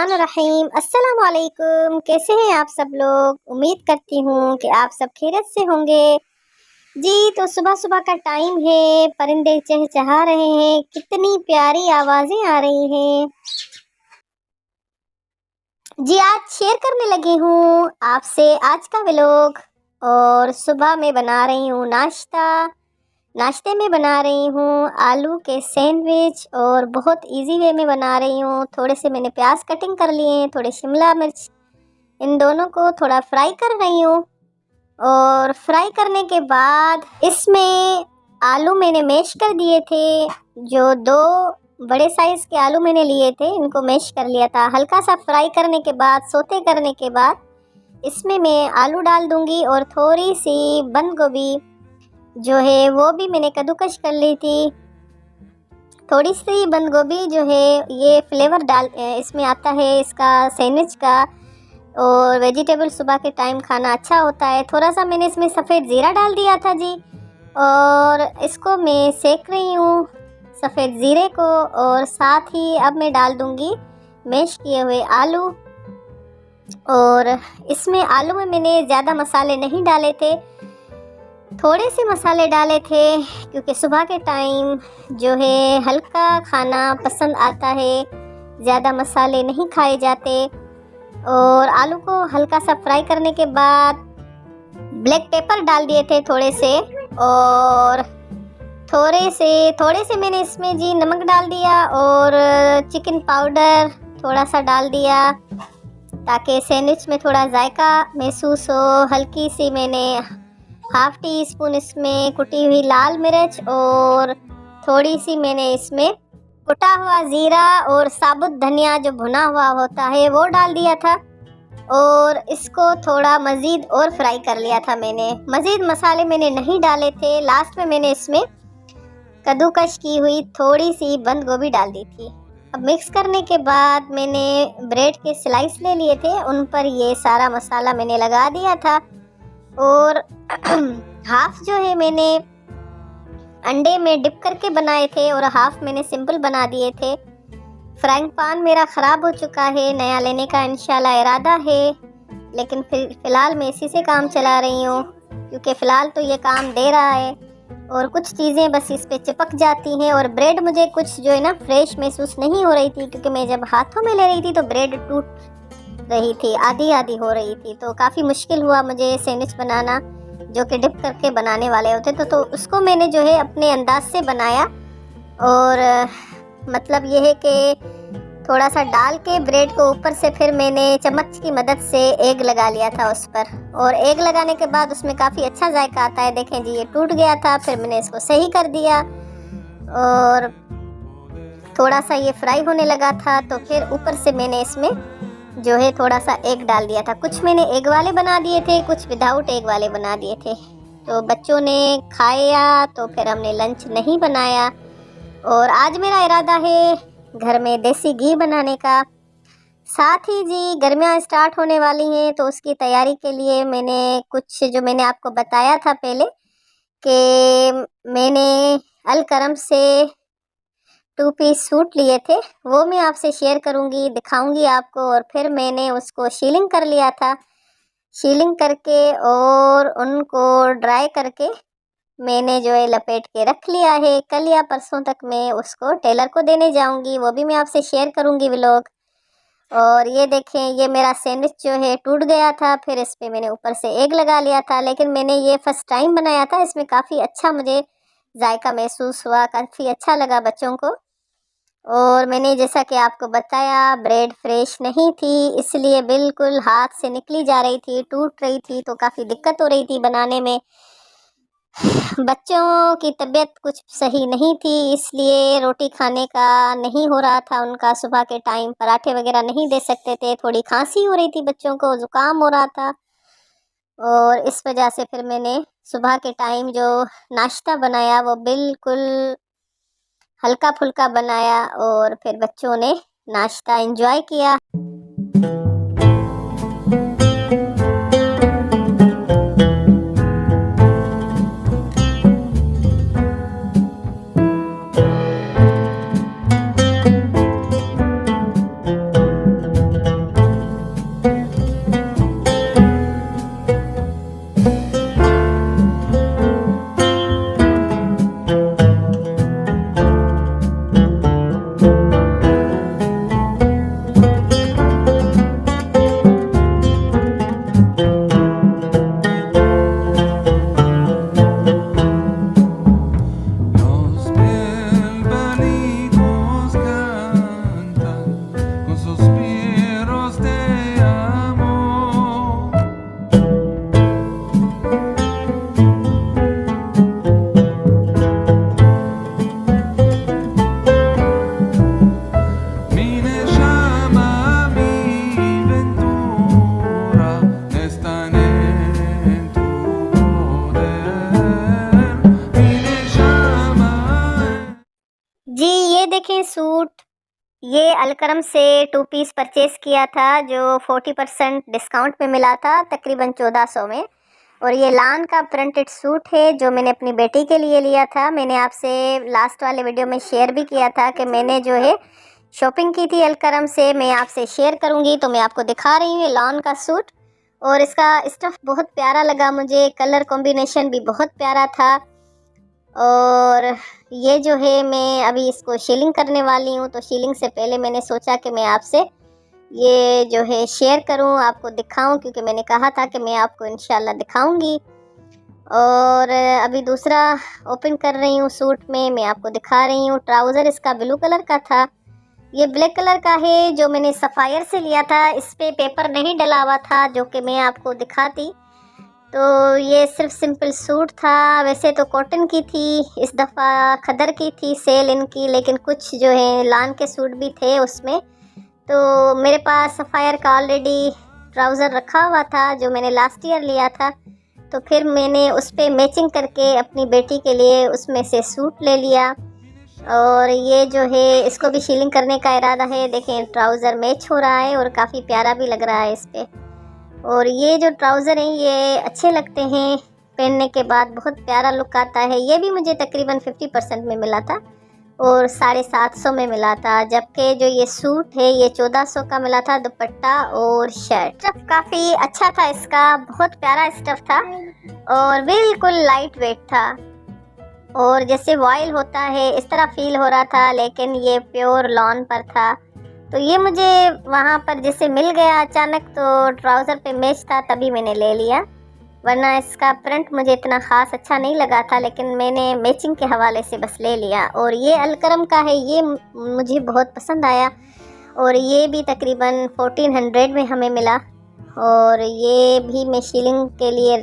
बिस्मिल्लाहिर्रहमानिर्रहीम। अस्सलाम वालेकुम। कैसे हैं आप सब लोग? उम्मीद करती हूँ कि आप सब खैरियत से होंगे। जी तो सुबह सुबह का टाइम है, परिंदे चहचहा रहे हैं, कितनी प्यारी आवाज़ें आ रही हैं। जी आज शेयर करने लगी हूँ आपसे आज का व्लॉग। और सुबह में बना रही हूँ नाश्ते में बना रही हूँ आलू के सैंडविच, और बहुत इजी वे में बना रही हूँ। थोड़े से मैंने प्याज कटिंग कर लिए हैं, थोड़े शिमला मिर्च, इन दोनों को थोड़ा फ्राई कर रही हूँ। और फ्राई करने के बाद इसमें आलू मैंने मैश कर दिए थे। जो 2 बड़े साइज़ के आलू मैंने लिए थे, इनको मैश कर लिया था। हल्का सा फ्राई करने के बाद, सोते करने के बाद इसमें मैं आलू डाल दूँगी, और थोड़ी सी बंद गोभी जो है वो भी मैंने कद्दूकश कर ली थी। थोड़ी सी बंद गोभी जो है ये फ्लेवर इसमें आता है इसका सैंडविच का, और वेजिटेबल सुबह के टाइम खाना अच्छा होता है। थोड़ा सा मैंने इसमें सफ़ेद ज़ीरा डाल दिया था जी, और इसको मैं सेक रही हूँ सफ़ेद ज़ीरे को। और साथ ही अब मैं डाल दूँगी मैश किए हुए आलू। और इसमें आलू में मैंने ज़्यादा मसाले नहीं डाले थे, थोड़े से मसाले डाले थे, क्योंकि सुबह के टाइम जो है हल्का खाना पसंद आता है, ज़्यादा मसाले नहीं खाए जाते। और आलू को हल्का सा फ्राई करने के बाद ब्लैक पेपर डाल दिए थे थोड़े से, और थोड़े से मैंने इसमें जी नमक डाल दिया, और चिकन पाउडर थोड़ा सा डाल दिया ताकि सैंडविच में थोड़ा जायका महसूस हो। हल्की सी मैंने हाफ़ टी स्पून इसमें कुटी हुई लाल मिर्च, और थोड़ी सी मैंने इसमें कुटा हुआ ज़ीरा और साबुत धनिया जो भुना हुआ होता है वो डाल दिया था। और इसको थोड़ा मज़ीद और फ्राई कर लिया था मैंने। मज़ीद मसाले मैंने नहीं डाले थे। लास्ट में मैंने इसमें कद्दूकश की हुई थोड़ी सी बंद गोभी डाल दी थी। अब मिक्स करने के बाद मैंने ब्रेड के स्लाइस ले लिए थे, उन पर ये सारा मसाला मैंने लगा दिया था। और हाफ जो है मैंने अंडे में डिप करके बनाए थे, और हाफ मैंने सिंपल बना दिए थे। फ्राइंग पैन मेरा ख़राब हो चुका है, नया लेने का इंशाल्लाह इरादा है, लेकिन फ़िलहाल मैं इसी से काम चला रही हूँ, क्योंकि फ़िलहाल तो ये काम दे रहा है। और कुछ चीज़ें बस इस पे चिपक जाती हैं। और ब्रेड मुझे कुछ जो है ना फ्रेश महसूस नहीं हो रही थी, क्योंकि मैं जब हाथों में ले रही थी तो ब्रेड टूट रही थी, आधी आधी हो रही थी। तो काफ़ी मुश्किल हुआ मुझे सैंडविच बनाना, जो कि डिप करके बनाने वाले होते। तो उसको मैंने जो है अपने अंदाज से बनाया। और मतलब ये है कि थोड़ा सा डाल के ब्रेड को ऊपर से फिर मैंने चम्मच की मदद से एग लगा लिया था उस पर। और एग लगाने के बाद उसमें काफ़ी अच्छा जायका आता है। देखें जी ये टूट गया था, फिर मैंने इसको सही कर दिया। और थोड़ा सा ये फ्राई होने लगा था, तो फिर ऊपर से मैंने इसमें जो है थोड़ा सा एग डाल दिया था। कुछ मैंने एग वाले बना दिए थे, कुछ विदाउट एग वाले बना दिए थे। तो बच्चों ने खाया, तो फिर हमने लंच नहीं बनाया। और आज मेरा इरादा है घर में देसी घी बनाने का। साथ ही जी गर्मियाँ स्टार्ट होने वाली हैं, तो उसकी तैयारी के लिए मैंने कुछ जो मैंने आपको बताया था पहले कि मैंने अल करम से 2 पीस सूट लिए थे, वो मैं आपसे शेयर करूंगी, दिखाऊंगी आपको। और फिर मैंने उसको शीलिंग कर लिया था। शीलिंग करके और उनको ड्राई करके मैंने जो है लपेट के रख लिया है। कल या परसों तक मैं उसको टेलर को देने जाऊंगी, वो भी मैं आपसे शेयर करूंगी व्लॉग। और ये देखें, ये मेरा सैंडविच जो है टूट गया था, फिर इस पर मैंने ऊपर से एग लगा लिया था। लेकिन मैंने ये फ़र्स्ट टाइम बनाया था, इसमें काफ़ी अच्छा मुझे जायका महसूस हुआ, काफ़ी अच्छा लगा बच्चों को। और मैंने जैसा कि आपको बताया ब्रेड फ्रेश नहीं थी, इसलिए बिल्कुल हाथ से निकली जा रही थी, टूट रही थी, तो काफ़ी दिक्कत हो रही थी बनाने में। बच्चों की तबीयत कुछ सही नहीं थी, इसलिए रोटी खाने का नहीं हो रहा था उनका। सुबह के टाइम पराठे वगैरह नहीं दे सकते थे, थोड़ी खांसी हो रही थी, बच्चों को ज़ुकाम हो रहा था। और इस वजह से फिर मैंने सुबह के टाइम जो नाश्ता बनाया वो बिल्कुल हल्का फुल्का बनाया, और फिर बच्चों ने नाश्ता एंजॉय किया। देखें सूट, ये अलकरम से 2 पीस परचेज़ किया था जो 40% डिस्काउंट में मिला था, तकरीबन 1400 में। और ये लान का प्रिंटेड सूट है जो मैंने अपनी बेटी के लिए लिया था। मैंने आपसे लास्ट वाले वीडियो में शेयर भी किया था कि मैंने जो है शॉपिंग की थी अलकरम से, मैं आपसे शेयर करूँगी, तो मैं आपको दिखा रही हूँ ये लॉन का सूट। और इसका स्टफ़ बहुत प्यारा लगा मुझे, कलर कॉम्बिनेशन भी बहुत प्यारा था। और ये जो है मैं अभी इसको शीलिंग करने वाली हूँ, तो शीलिंग से पहले मैंने सोचा कि मैं आपसे ये जो है शेयर करूँ, आपको दिखाऊं, क्योंकि मैंने कहा था कि मैं आपको इंशाल्लाह दिखाऊंगी। और अभी दूसरा ओपन कर रही हूँ सूट में, मैं आपको दिखा रही हूँ। ट्राउज़र इसका ब्लू कलर का था, ये ब्लैक कलर का है जो मैंने सफ़ायर से लिया था। इस पर पेपर नहीं डला हुआ था जो कि मैं आपको दिखाती। तो ये सिर्फ सिंपल सूट था, वैसे तो कॉटन की थी, इस दफ़ा खदर की थी सेल इनकी, लेकिन कुछ जो है लान के सूट भी थे उसमें। तो मेरे पास सफ़ायर का ऑलरेडी ट्राउज़र रखा हुआ था जो मैंने लास्ट ईयर लिया था, तो फिर मैंने उस पर मैचिंग करके अपनी बेटी के लिए उसमें से सूट ले लिया। और ये जो है इसको भी शीलिंग करने का इरादा है। देखें ट्राउज़र मैच हो रहा है और काफ़ी प्यारा भी लग रहा है इस पर। और ये जो ट्राउज़र हैं ये अच्छे लगते हैं पहनने के बाद, बहुत प्यारा लुक आता है। ये भी मुझे तकरीबन 50% में मिला था और 750 में मिला था, जबकि जो ये सूट है ये 1400 का मिला था, दुपट्टा और शर्ट। स्टफ़ काफ़ी अच्छा था इसका, बहुत प्यारा स्टफ़ था और बिल्कुल लाइट वेट था और जैसे वॉयल होता है इस तरह फील हो रहा था, लेकिन ये प्योर लॉन पर था। तो ये मुझे वहाँ पर जैसे मिल गया अचानक, तो ट्राउज़र पे मैच था तभी मैंने ले लिया, वरना इसका प्रिंट मुझे इतना ख़ास अच्छा नहीं लगा था, लेकिन मैंने मैचिंग के हवाले से बस ले लिया। और ये अलकरम का है, ये मुझे बहुत पसंद आया और ये भी तकरीबन 1400 में हमें मिला। और ये भी मैं शीलिंग के लिए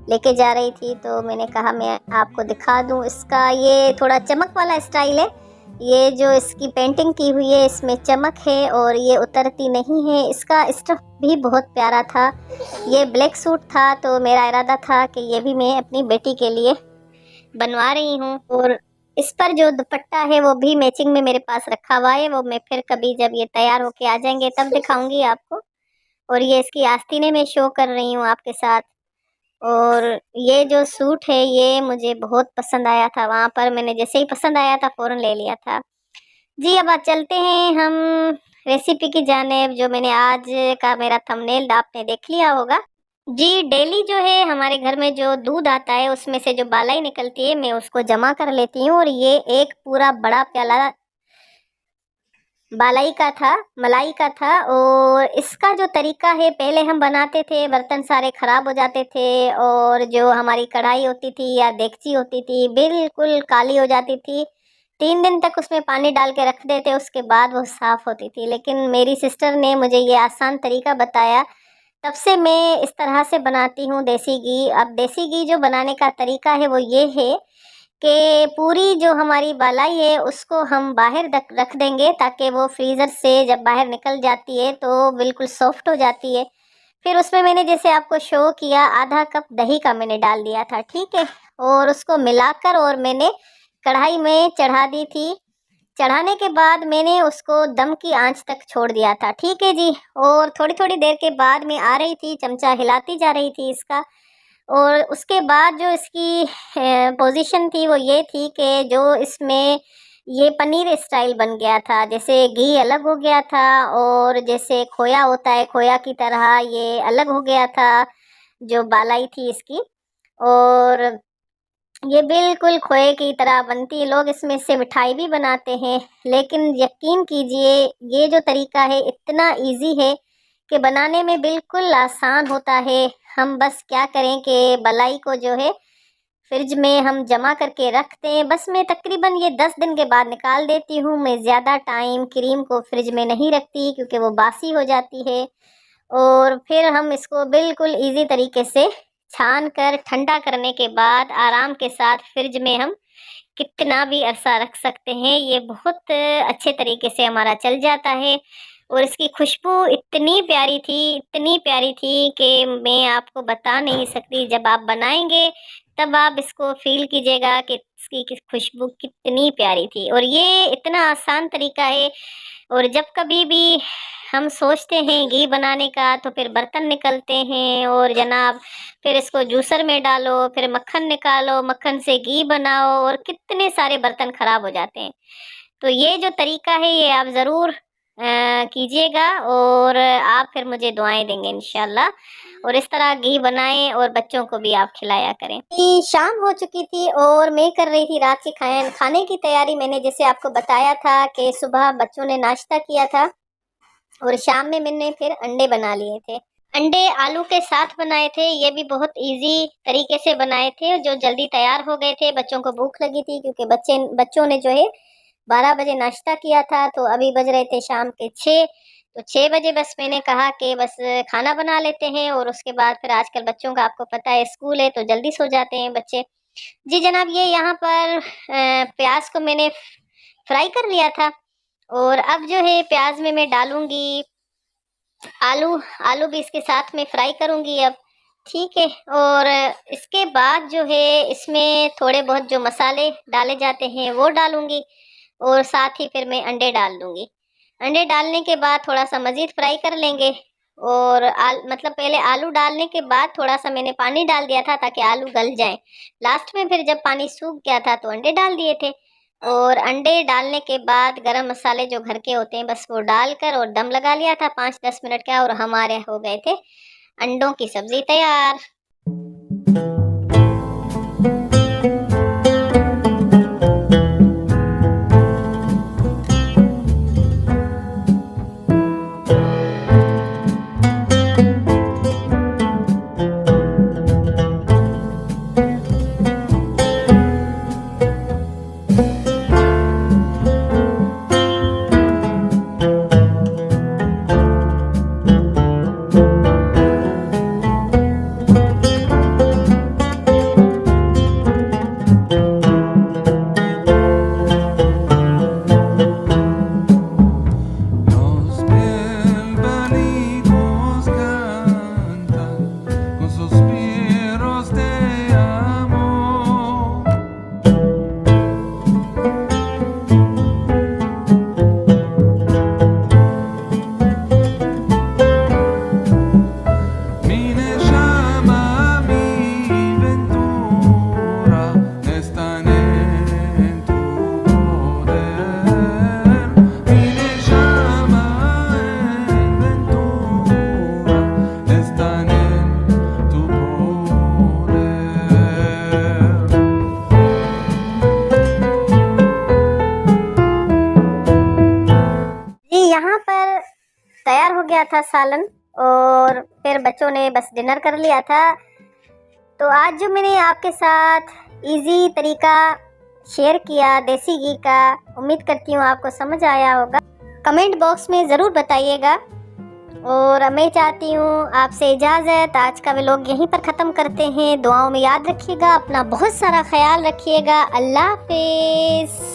लेके जा रही थी, तो मैंने कहा मैं आपको दिखा दूँ। इसका ये थोड़ा चमक वाला स्टाइल है, ये जो इसकी पेंटिंग की हुई है इसमें चमक है और ये उतरती नहीं है। इसका स्टफ़ भी बहुत प्यारा था। ये ब्लैक सूट था तो मेरा इरादा था कि ये भी मैं अपनी बेटी के लिए बनवा रही हूँ। और इस पर जो दुपट्टा है वो भी मैचिंग में मेरे पास रखा हुआ है, वो मैं फिर कभी जब ये तैयार होके आ जाएंगे तब दिखाऊंगी आपको। और ये इसकी आस्तीनें मैं शो कर रही हूँ आपके साथ। और ये जो सूट है ये मुझे बहुत पसंद आया था, वहाँ पर मैंने जैसे ही पसंद आया था फ़ौरन ले लिया था। जी अब आज चलते हैं हम रेसिपी की जानिब। जो मैंने आज का मेरा थंबनेल आपने देख लिया होगा। जी डेली जो है हमारे घर में जो दूध आता है उसमें से जो बालाई निकलती है मैं उसको जमा कर लेती हूँ। और ये एक पूरा बड़ा प्याला बालाई का था, मलाई का था। और इसका जो तरीका है, पहले हम बनाते थे बर्तन सारे ख़राब हो जाते थे और जो हमारी कढ़ाई होती थी या देगची होती थी बिल्कुल काली हो जाती थी। 3 दिन तक उसमें पानी डाल के रख देते, उसके बाद वो साफ़ होती थी। लेकिन मेरी सिस्टर ने मुझे ये आसान तरीका बताया, तब से मैं इस तरह से बनाती हूँ देसी घी। अब देसी घी जो बनाने का तरीका है वो ये है कि पूरी जो हमारी बालाई है उसको हम बाहर रख देंगे, ताकि वो फ्रीज़र से जब बाहर निकल जाती है तो बिल्कुल सॉफ्ट हो जाती है। फिर उसमें मैंने जैसे आपको शो किया आधा कप दही का मैंने डाल दिया था, ठीक है। और उसको मिलाकर और मैंने कढ़ाई में चढ़ा दी थी। चढ़ाने के बाद मैंने उसको दम की आंच तक छोड़ दिया था, ठीक है जी। और थोड़ी थोड़ी देर के बाद मैं आ रही थी, चमचा हिलाती जा रही थी इसका। और उसके बाद जो इसकी पोजीशन थी वो ये थी कि जो इसमें ये पनीर स्टाइल बन गया था, जैसे घी अलग हो गया था और जैसे खोया होता है खोया की तरह ये अलग हो गया था जो बालाई थी इसकी। और ये बिल्कुल खोए की तरह बनती है, लोग इसमें से मिठाई भी बनाते हैं। लेकिन यकीन कीजिए ये जो तरीका है इतना इजी है कि बनाने में बिल्कुल आसान होता है। हम बस क्या करें कि बलाई को जो है फ्रिज में हम जमा करके रखते हैं। बस मैं तकरीबन ये 10 दिन के बाद निकाल देती हूँ। मैं ज़्यादा टाइम क्रीम को फ्रिज में नहीं रखती क्योंकि वो बासी हो जाती है। और फिर हम इसको बिल्कुल इजी तरीके से छान कर ठंडा करने के बाद आराम के साथ फ्रिज में हम कितना भी अरसा रख सकते हैं। ये बहुत अच्छे तरीके से हमारा चल जाता है। और इसकी खुशबू इतनी प्यारी थी कि मैं आपको बता नहीं सकती। जब आप बनाएंगे तब आप इसको फील कीजिएगा कि इसकी खुशबू कितनी प्यारी थी। और ये इतना आसान तरीका है। और जब कभी भी हम सोचते हैं घी बनाने का तो फिर बर्तन निकलते हैं और जनाब फिर इसको जूसर में डालो, फिर मक्खन निकालो, मक्खन से घी बनाओ और कितने सारे बर्तन खराब हो जाते हैं। तो ये जो तरीका है ये आप ज़रूर कीजिएगा और आप फिर मुझे दुआएं देंगे इंशाल्लाह। और इस तरह घी बनाएं और बच्चों को भी आप खिलाया करें। शाम हो चुकी थी और मैं कर रही थी रात के खाने की तैयारी। मैंने जैसे आपको बताया था कि सुबह बच्चों ने नाश्ता किया था और शाम में मैंने फिर अंडे बना लिए थे। अंडे आलू के साथ बनाए थे। ये भी बहुत इजी तरीके से बनाए थे जो जल्दी तैयार हो गए थे। बच्चों को भूख लगी थी क्योंकि बच्चों ने जो है 12 बजे नाश्ता किया था, तो अभी बज रहे थे शाम के 6। तो 6 बजे बस मैंने कहा कि बस खाना बना लेते हैं और उसके बाद फिर आजकल बच्चों का आपको पता है स्कूल है तो जल्दी सो जाते हैं बच्चे। जी जनाब, ये यहाँ पर प्याज को मैंने फ्राई कर लिया था और अब जो है प्याज में मैं डालूंगी आलू भी इसके साथ में फ्राई करूंगी अब। ठीक है। और इसके बाद जो है इसमें थोड़े बहुत जो मसाले डाले जाते हैं वो डालूंगी और साथ ही फिर मैं अंडे डाल दूंगी। अंडे डालने के बाद थोड़ा सा मज़ीद फ्राई कर लेंगे। और मतलब पहले आलू डालने के बाद थोड़ा सा मैंने पानी डाल दिया था ताकि आलू गल जाएं। लास्ट में फिर जब पानी सूख गया था तो अंडे डाल दिए थे। और अंडे डालने के बाद गरम मसाले जो घर के होते हैं बस वो डालकर और दम लगा लिया था 5-10 मिनट का और हमारे हो गए थे अंडों की सब्ज़ी तैयार। यहाँ पर तैयार हो गया था सालन और फिर बच्चों ने बस डिनर कर लिया था। तो आज जो मैंने आपके साथ इजी तरीका शेयर किया देसी घी का, उम्मीद करती हूँ आपको समझ आया होगा। कमेंट बॉक्स में ज़रूर बताइएगा। और मैं चाहती हूँ आपसे इजाज़त। आज का व्लॉग यहीं पर ख़त्म करते हैं। दुआओं में याद रखिएगा, अपना बहुत सारा ख्याल रखिएगा। अल्लाह हाफिज़।